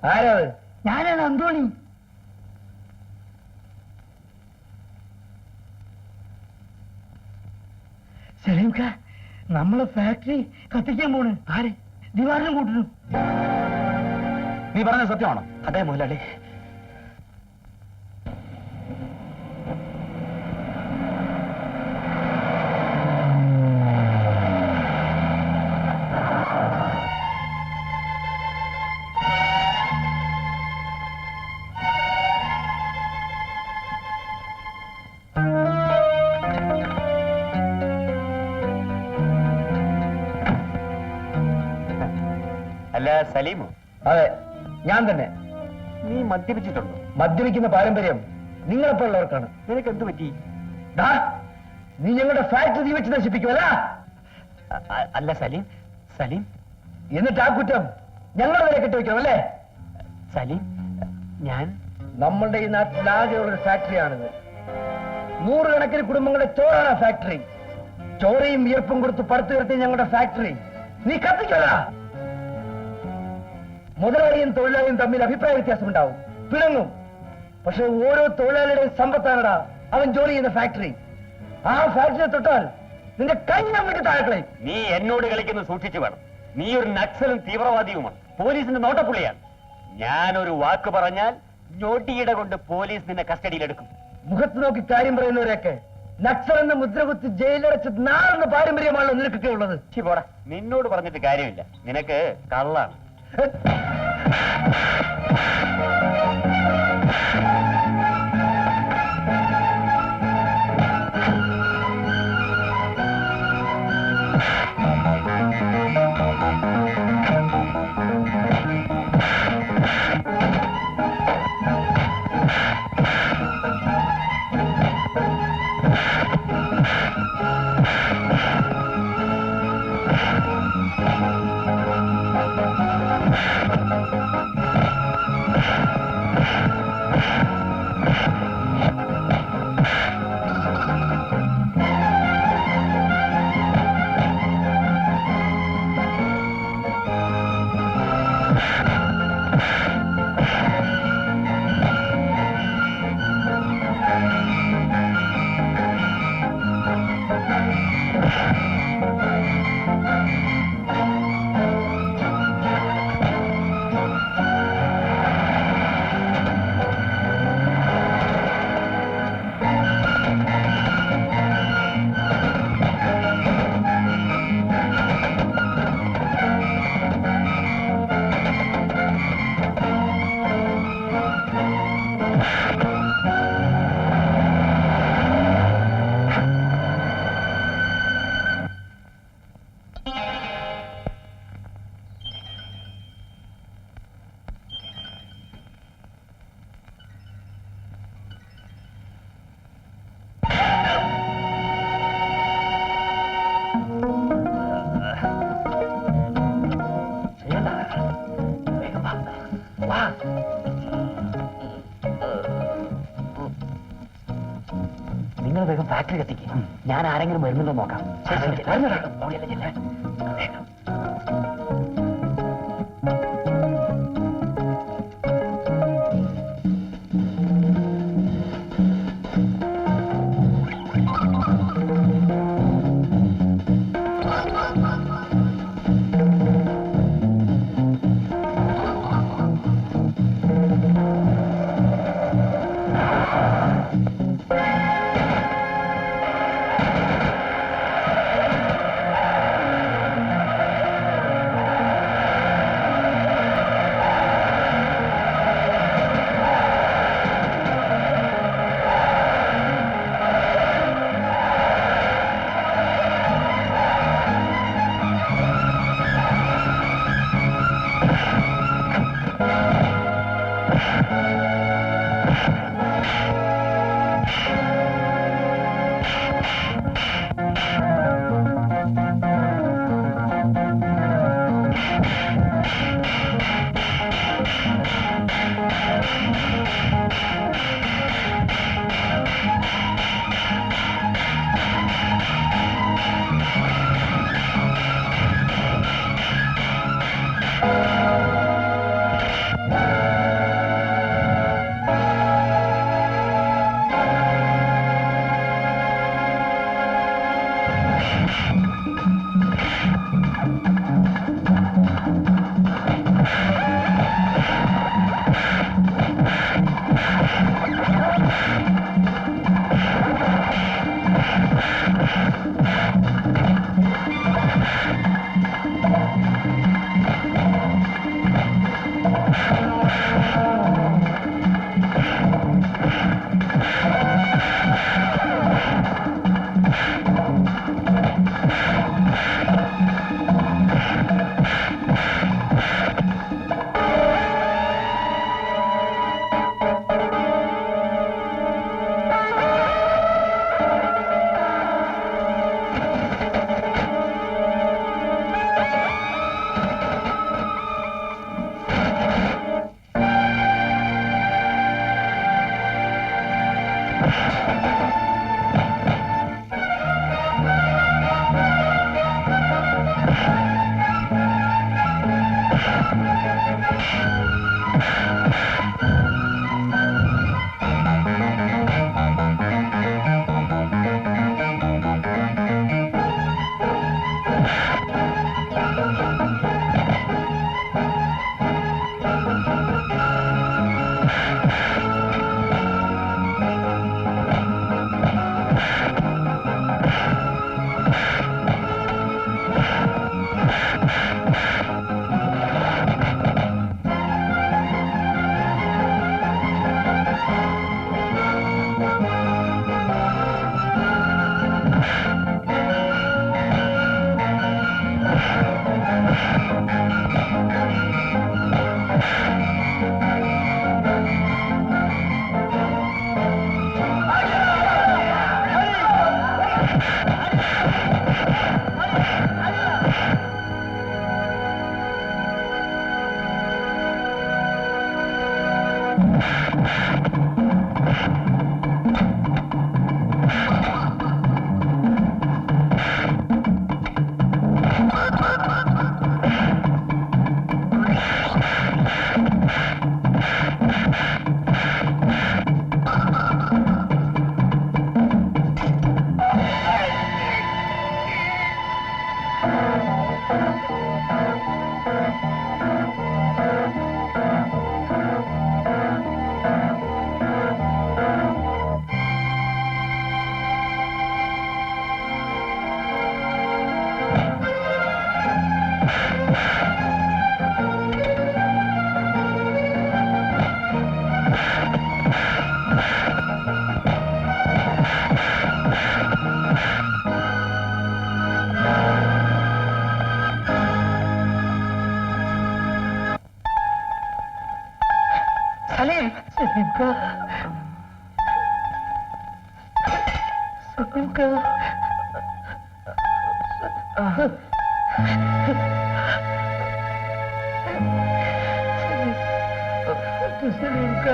ആരാ? ഞാനാണ് അന്തോണി. സലീംക്ക, നമ്മളെ ഫാക്ടറി കത്തിക്കാൻ പോണ്. ആര്? ദിവാറിനും കൂട്ടുന്നു. നീ പറഞ്ഞ സത്യമാണോ? അതെ മുതലാളി. അല്ല സലീമോ? അതെ, ഞാൻ തന്നെ. നീ മദ്യപിച്ചിട്ടുണ്ടോ? മദ്യപിക്കുന്ന പാരമ്പര്യം നിങ്ങളെപ്പോലുള്ളവർക്കാണ്. നിനക്ക് എന്ത് പറ്റി? നീ ഞങ്ങളുടെ ഫാക്ടറി തീ വെച്ച് നശിപ്പിക്കുമല്ല? അല്ല സലീം, സലീം എന്നിട്ട് ആ കുറ്റം ഞങ്ങളുടെ വരെ കെട്ടിവെക്കണം അല്ലേ? സലീം, ഞാൻ നമ്മളുടെ ഈ നാട്ടിലാകെയുള്ളൊരു ഫാക്ടറിയാണിത്. 100 കണക്കിന് കുടുംബങ്ങളുടെ ചോറാണ് ഫാക്ടറി. ചോരയും വിയർപ്പും കൊടുത്ത് പടുത്തുയർത്തിയ ഞങ്ങളുടെ ഫാക്ടറി നീ കത്തിക്കല. മുതലാളിയും തൊഴിലാളിയും തമ്മിൽ അഭിപ്രായ വ്യത്യാസമുണ്ടാവും, പിണങ്ങും. പക്ഷെ ഓരോ തൊഴിലാളിയുടെയും സമ്പത്താണടാ അവൻ ജോലി ചെയ്യുന്ന ഫാക്ടറി. ആ ഫാക്ടറിയെ തൊട്ടാൽ നിന്റെ കൈ ഞാൻ വേണ്ടി താഴെ. നീ എന്നോട് കളിക്കുന്നത് സൂക്ഷിച്ചു വേണം. നീ ഒരു നക്സലും തീവ്രവാദിയുമാണ്, പോലീസിന്റെ നോട്ടപ്പുള്ളിയാണ്. ഞാനൊരു വാക്ക് പറഞ്ഞാൽ ഞൊടിയിട കൊണ്ട് പോലീസ് നിന്നെ കസ്റ്റഡിയിലെടുക്കും. മുഖത്ത് നോക്കി കാര്യം പറയുന്നവരെയൊക്കെ നക്സൽ എന്ന മുദ്രകുത്തി ജയിലടച്ച് നാളെന്ന പാരമ്പര്യമാണല്ലോ നിനക്കൊക്കെ ഉള്ളത്. പോടാ, നിന്നോട് പറഞ്ഞിട്ട് കാര്യമില്ല, നിനക്ക് കള്ളാണ്. നിങ്ങൾ വേഗം ഫാക്ടറി കത്തിക്കും. ഞാൻ ആരെങ്കിലും വരുന്നുണ്ടോ നോക്കാം. സലീം, സലീംക്ക, സലീംക്ക, സലീംക്ക,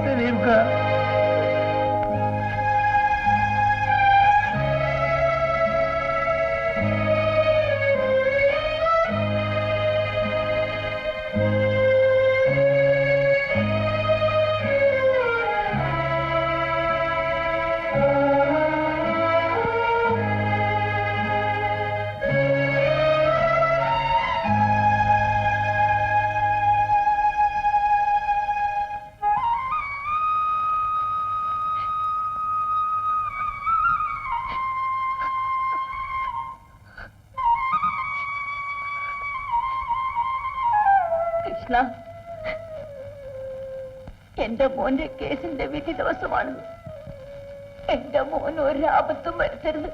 സലീംക്ക. കൃഷ്ണ, എന്റെ മോന്റെ കേസിന്റെ വിധി ദിവസമാണ്. എന്റെ മോൻ ഒരാപത്തും വരുത്തരുത്.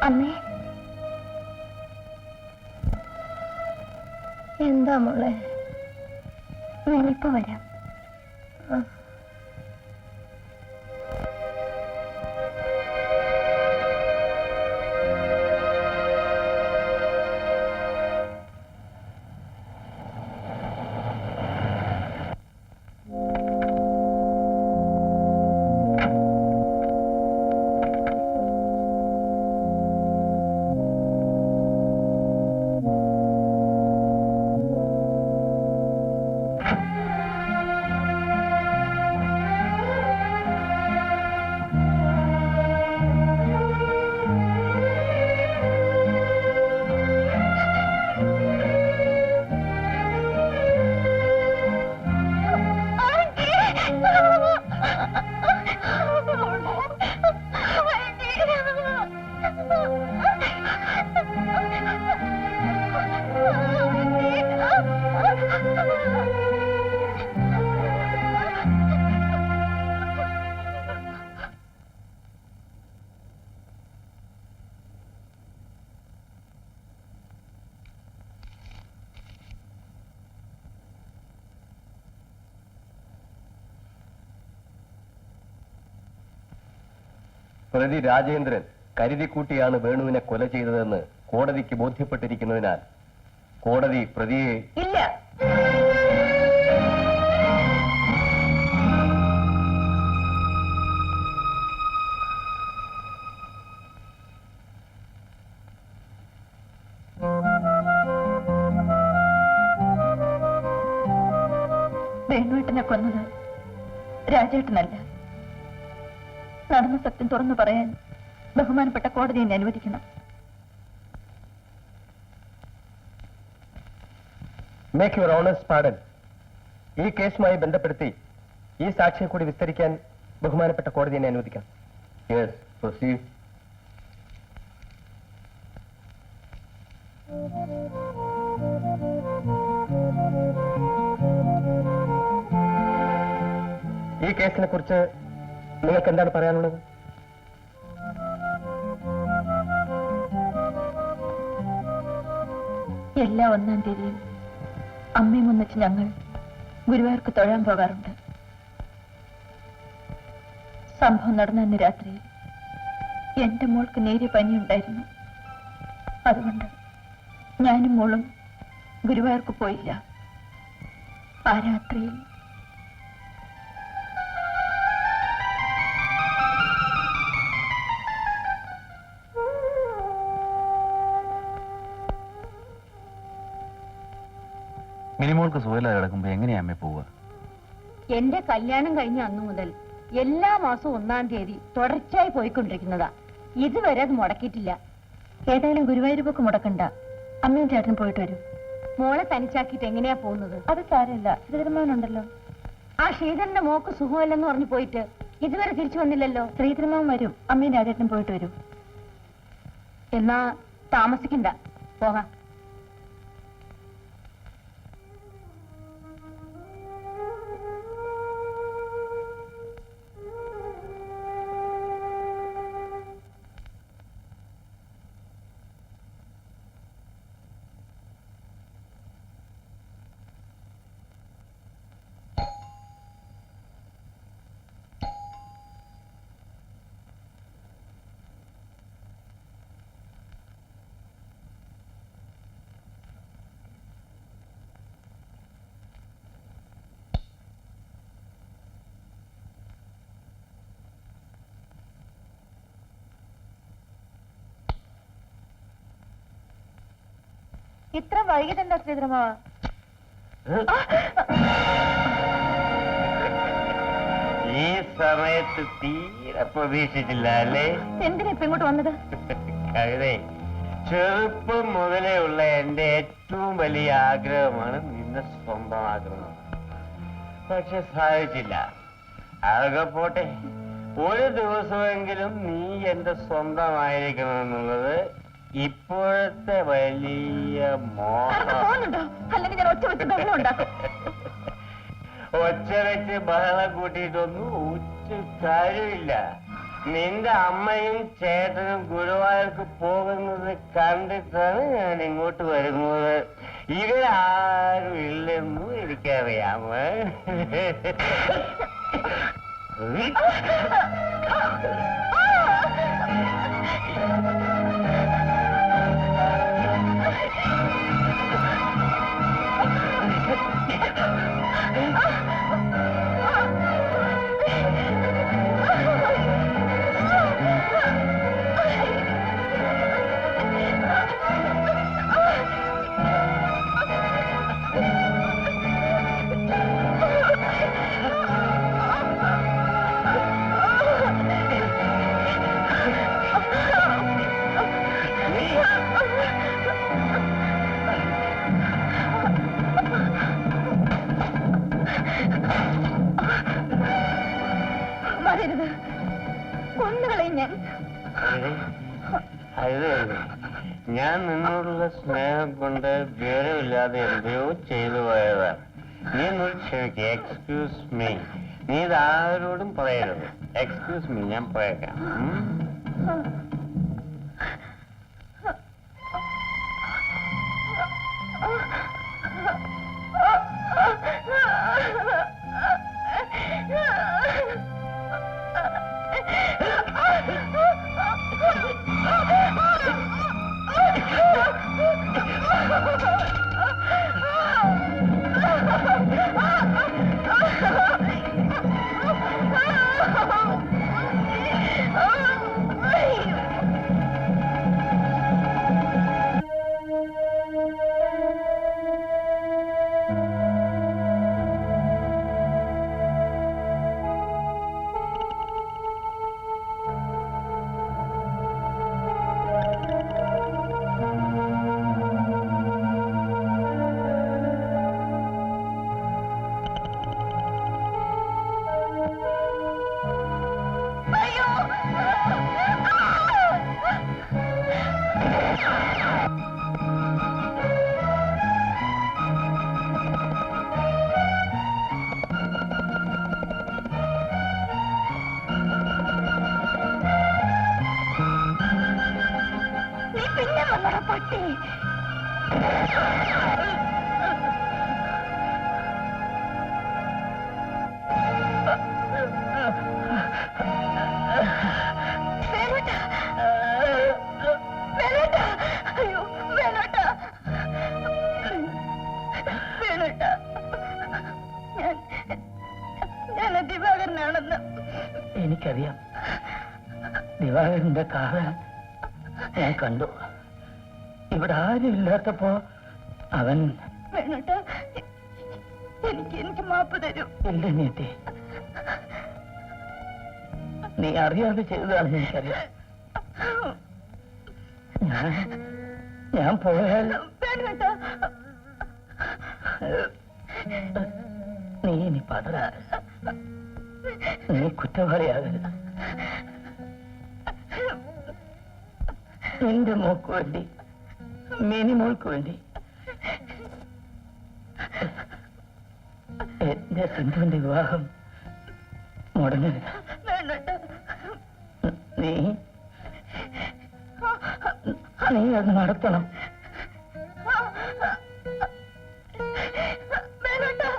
അമ്മേ, എന്താ മോളെ? ഞാനിപ്പോ വരാം. പ്രതി രാജേന്ദ്രൻ കരുതിക്കൂട്ടിയാണ് വേണുവിനെ കൊല ചെയ്തതെന്ന് കോടതിക്ക് ബോധ്യപ്പെട്ടിരിക്കുന്നതിനാൽ കോടതി പ്രതിയെ ഇല്ല. വേണുവേട്ടനെ കൊന്നത് രാജേട്ടനല്ല. നടന്ന സത്യം തുറന്നു പറയാൻ ബഹുമാനപ്പെട്ട കോടതി എന്നെ അനുവദിക്കണം. Make your honours pardon. ഈ കേസുമായി ബന്ധപ്പെടുത്തി ഈ സാക്ഷിയെ കൂടി വിസ്തരിക്കാൻ ബഹുമാനപ്പെട്ട കോടതി എന്നെ അനുവദിക്കാം. Yes, proceed. ഈ കേസിനെ കുറിച്ച് നിങ്ങൾക്ക് എന്താണ് പറയാനുള്ളത്? എല്ലാ 1-ാം തീയതിയും അമ്മയും ഒന്നിച്ച് ഞങ്ങൾ ഗുരുവായൂർക്ക് തൊഴാൻ പോകാറുണ്ട്. സംഭവം നടന്ന അന്ന് രാത്രി എന്റെ മോൾക്ക് നേരിയ പനിയുണ്ടായിരുന്നു. അതുകൊണ്ട് ഞാനും മോളും ഗുരുവായൂർക്ക് പോയില്ല. ആ രാത്രിയിൽ മിനിമോൾക്ക് സുഖമില്ലാതെ കിടക്കുമ്പോ എങ്ങനെയാ അമ്മ പോവുക? എന്റെ കല്യാണം കഴിഞ്ഞ അന്നു മുതൽ എല്ലാ മാസവും 1-ാം തീയതി തുടർച്ചയായി പോയിക്കൊണ്ടിരിക്കുന്നതാ. ഇതുവരെ അത് മുടക്കിയിട്ടില്ല. ഏതായാലും ഗുരുവായൂർ പോക്ക് മുടക്കണ്ട. അമ്മയും ചേട്ടനും പോയിട്ട് വരും. മോളെ തനിച്ചാക്കിയിട്ട് എങ്ങനെയാ പോകുന്നത്? അത് സാരമില്ല, ശ്രീധരമാവനുണ്ടല്ലോ. ആ ശ്രീധരന്റെ മോക്ക് സുഖമില്ലെന്ന് പറഞ്ഞു പോയിട്ട് ഇതുവരെ തിരിച്ചു വന്നില്ലല്ലോ. ശ്രീധരമാവൻ വരും. അമ്മയും രാജേട്ടനും പോയിട്ട് വരും. എന്നാ താമസിക്കണ്ട, പോകാം. ഇത്ര വൈകിട്ടെന്താ ശ്രീധരമാവ? ഈ സമയത്ത് തീരെ പ്രതീക്ഷിച്ചില്ല അല്ലേ? എന്തിനാ ഇപ്പൊ ഇങ്ങോട്ട് വന്നത്? കവിതേ, ചെറുപ്പം മുതലേ ഉള്ള എന്റെ ഏറ്റവും വലിയ ആഗ്രഹമാണ് നിന്നെ സ്വന്തമാക്കുന്നത്. പക്ഷെ സാധിച്ചില്ല. അതൊക്കെ പോട്ടെ, ഒരു ദിവസമെങ്കിലും നീ എന്റെ സ്വന്തമായിരിക്കണം എന്നുള്ളത് ഇപ്പോഴത്തെ വലിയ മോഹം. പോകുന്നുണ്ടോ? അല്ലെങ്കിൽ ഞാൻ ഒറ്റ വെച്ച് ബഹളം ഉണ്ടാക്കും. ഒച്ച വെച്ച് ബഹളം കൂട്ടിയിട്ടൊന്നും കാര്യമില്ല. നിന്റെ അമ്മയും ചേട്ടനും ഗുരുവായൂർക്ക് പോകുന്നത് കണ്ടിട്ടാണ് ഞാൻ ഇങ്ങോട്ട് വരുന്നത്. ഇവരാരും ഇല്ലെന്നും എനിക്കറിയാം. വരരുത്, കൊന്നുകളയും ഞാൻ. അത് ഞാൻ നിന്നോടുള്ള സ്നേഹം കൊണ്ട് വിവരമില്ലാതെ എന്തെയോ ചെയ്തു പോയതാണ്. നീ എന്നോട് ക്ഷമിക്കുക. Excuse me. നീ ഇത് ആരോടും പറയരുത്. എക്സ്ക്യൂസ് മീ, ഞാൻ പോയേക്കാം. നീ പിന്നെ വന്നടാ പട്ടി. വേണോട്ടാ, വേണോട്ടാ, അയ്യോ വേണോട്ടാ, വേണോട്ടാ, ഞാൻ ദിവാകരനാണെന്ന് എനിക്കറിയാം. ദിവാകരന്റെ കാറ് ഞാൻ കണ്ടു. ഇവിടെ ആരും ഇല്ലാത്തപ്പോ അവൻ വേണോട്ടാ, എനിക്ക് മാപ്പ് തരൂ. ഇല്ല നീത്തി, നീ അറിയാതെ ചെയ്തതാണെന്ന് എനിക്കറിയാം. ഞാൻ പോയാൽ വേണോട്ടാ, നീ ഇനി പതറ, നീ കുറ്റവാളിയാകരുത്. നിന്റെ മോക്ക് വേണ്ടി, മിനിമോൾക്ക് വേണ്ടി, എന്റെ സിന്ധുവിന്റെ വിവാഹം മുടങ്ങരുത്. വേണോട്ടാ, നീ അത് നടത്തണം. വേണോട്ടാ.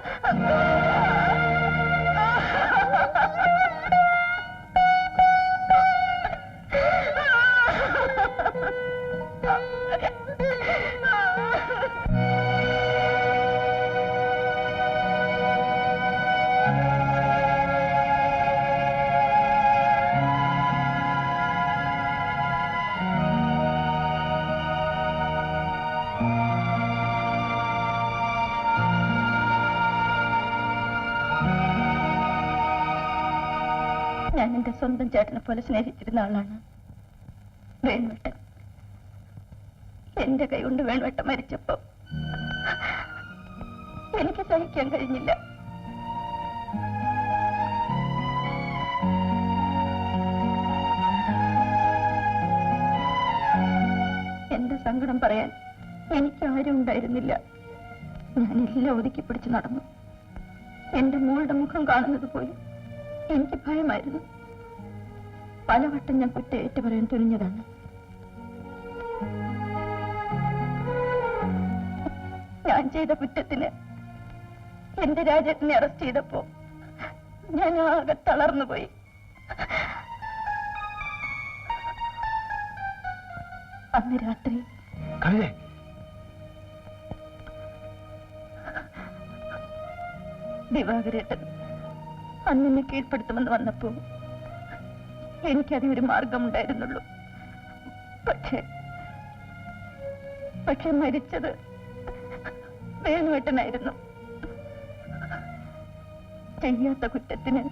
ഞാൻ എന്റെ സ്വന്തം ചേട്ടനെ പോലെ സ്നേഹിച്ചിരുന്ന ആളാണ് വേണുവേട്ടൻ. എന്റെ കൈ കൊണ്ട് വേണുവേട്ടൻ മരിച്ചപ്പോ എനിക്ക് സഹിക്കാൻ കഴിഞ്ഞില്ല. എന്റെ സങ്കടം പറയാൻ എനിക്ക് ആരും ഉണ്ടായിരുന്നില്ല. ഞാനെല്ലാം ഒതുക്കി പിടിച്ച് നടന്നു. എന്റെ മോളുടെ മുഖം കാണുന്നത് പോലും എനിക്ക് ഭയമായിരുന്നു. പലവട്ടം ഞാൻ കുറ്റം ഏറ്റുപറയാൻ തുനിഞ്ഞതാണ്. ഞാൻ ചെയ്ത കുറ്റത്തിന് എന്റെ രാജേട്ടനെ അറസ്റ്റ് ചെയ്തപ്പോ ഞാൻ ആകെ തളർന്നുപോയി. അന്ന് രാത്രി ദിവാകരേട്ടൻ അന്നെന്നെ കീഴ്പ്പെടുത്തുമെന്ന് വന്നപ്പോ എനിക്കതേ ഒരു മാർഗമുണ്ടായിരുന്നുള്ളൂ. പക്ഷെ മരിച്ചത് വേണുവേട്ടനായിരുന്നു. ചെയ്യാത്ത കുറ്റത്തിന്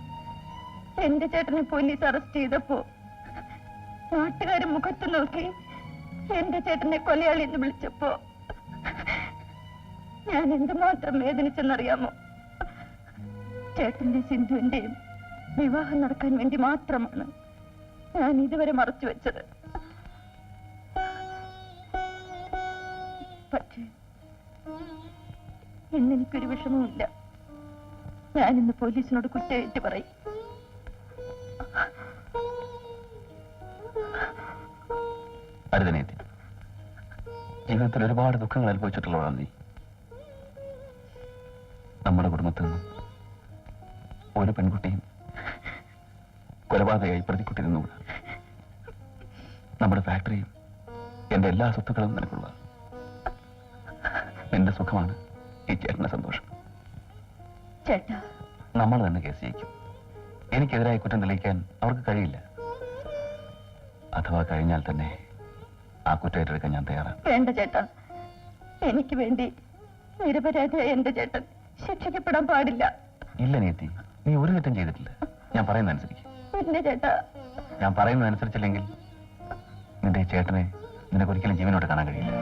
എന്റെ ചേട്ടനെ പോലീസ് അറസ്റ്റ് ചെയ്തപ്പോ നാട്ടുകാര് മുഖത്ത് നോക്കി എന്റെ ചേട്ടനെ കൊലയാളി എന്ന് വിളിച്ചപ്പോ ഞാൻ എന്തുമാത്രം വേദനിച്ചെന്നറിയാമോ? ചേട്ടന്റെ സിന്ധുവിന്റെയും വിവാഹം നടക്കാൻ വേണ്ടി മാത്രമാണ് ഞാൻ ഇതുവരെ മറച്ചു വെച്ചത്. പക്ഷേ ഇന്നെനിക്കൊരു വിഷമവുമില്ല. ഞാനിന്ന് പോലീസിനോട് കുറ്റമേറ്റ് പറയും. അരുതനേത്തി, ജീവിതത്തിൽ ഒരുപാട് ദുഃഖങ്ങൾ അനുഭവിച്ചിട്ടുള്ളതാണ് നീ. നമ്മുടെ കുടുംബത്തിൽ നിന്നും ഒരു പെൺകുട്ടിയും കൊലപാതകയായി പ്രതിക്കുട്ടിരുന്നുകൂടാ. നമ്മുടെ ഫാക്ടറിയും എന്റെ എല്ലാ സ്വത്തുക്കളും നിനക്കുള്ള. നിന്റെ സുഖമാണ് ഈ ചേട്ടന്റെ സന്തോഷം. ചേട്ടാ, നമ്മൾ തന്നെ കേസ് ജയിക്കും. എനിക്കെതിരായ കുറ്റം തെളിയിക്കാൻ അവർക്ക് കഴിയില്ല. അഥവാ കഴിഞ്ഞാൽ തന്നെ ആ കുറ്റം ഏറ്റെടുക്കാൻ ഞാൻ തയ്യാറാണ്. വേണ്ട ചേട്ടാ, എനിക്ക് വേണ്ടി നിരപരാധിയായ എന്റെ ചേട്ടൻ ശിക്ഷിക്കപ്പെടാൻ പാടില്ല. ഇല്ല നീതി, നീ ഒരു കുറ്റം ചെയ്തിട്ടില്ല. ഞാൻ പറയുന്ന അനുസരിച്ച്. ഇല്ല ചേട്ടാ. ഞാൻ പറയുന്നത് അനുസരിച്ചില്ലെങ്കിൽ നിന്റെ ഈ ചേട്ടനെ നിനക്കൊരിക്കലും ജീവനോട്ട് കാണാൻ കഴിയില്ല.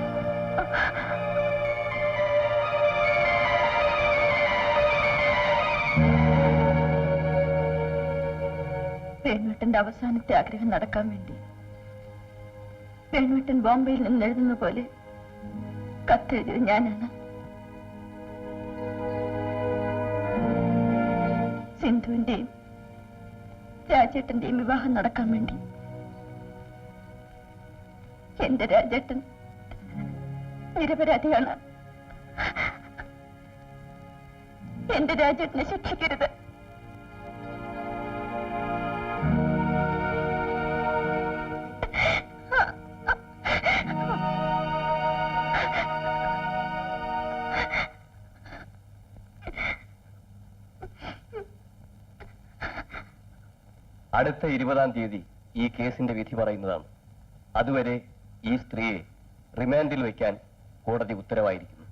വേണുവേട്ടന്റെ അവസാനത്തെ ആഗ്രഹം നടക്കാൻ വേണ്ടി വേണുവേട്ടൻ ബോംബെയിൽ നിന്ന് എഴുതുന്ന പോലെ കത്തെഴുതിയത് ഞാനാണ്. സിന്ധുവിന്റെയും രാജേട്ടന്റെയും വിവാഹം നടക്കാൻ വേണ്ടി. എന്റെ രാജേട്ടൻ നിരപരാധിയാണ്. എന്റെ രാജേട്ടനെ ശിക്ഷിക്കരുത്. അടുത്ത 20-ാം തീയതി ഈ കേസിന്റെ വിധി പറയുന്നതാണ്. അതുവരെ ഈ സ്ത്രീയെ റിമാൻഡിൽ വയ്ക്കാൻ കോടതി ഉത്തരവായിരിക്കുന്നു.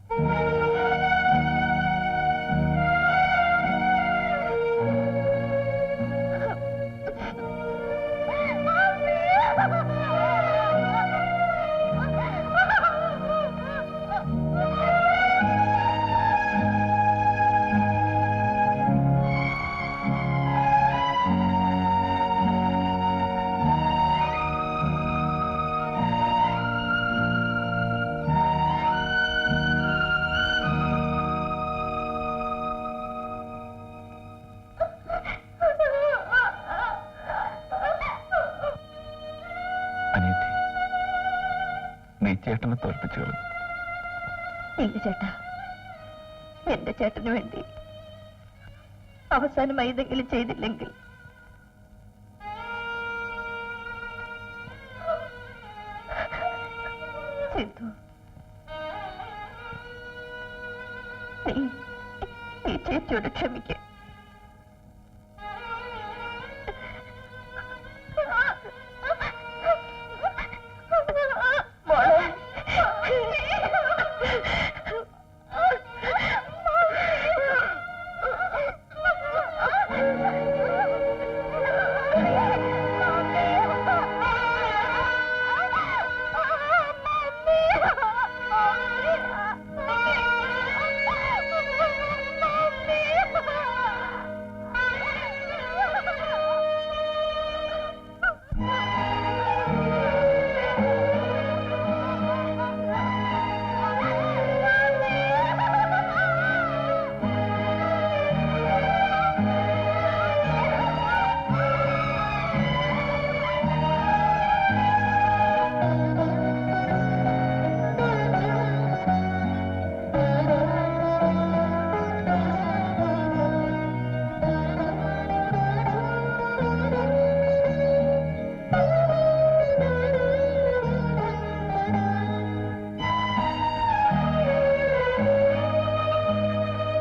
അനിയത്തി, നീ ചേട്ടനെ തോൽപ്പിച്ചു കളഞ്ഞു. ഇല്ല ചേട്ടാ, എന്റെ ചേട്ടന് വേണ്ടി അവസാനമായി എന്തെങ്കിലും ചെയ്തില്ലെങ്കിൽ സിന്ധു, നീ ചേച്ചിയോട് ക്ഷമിക്കുക.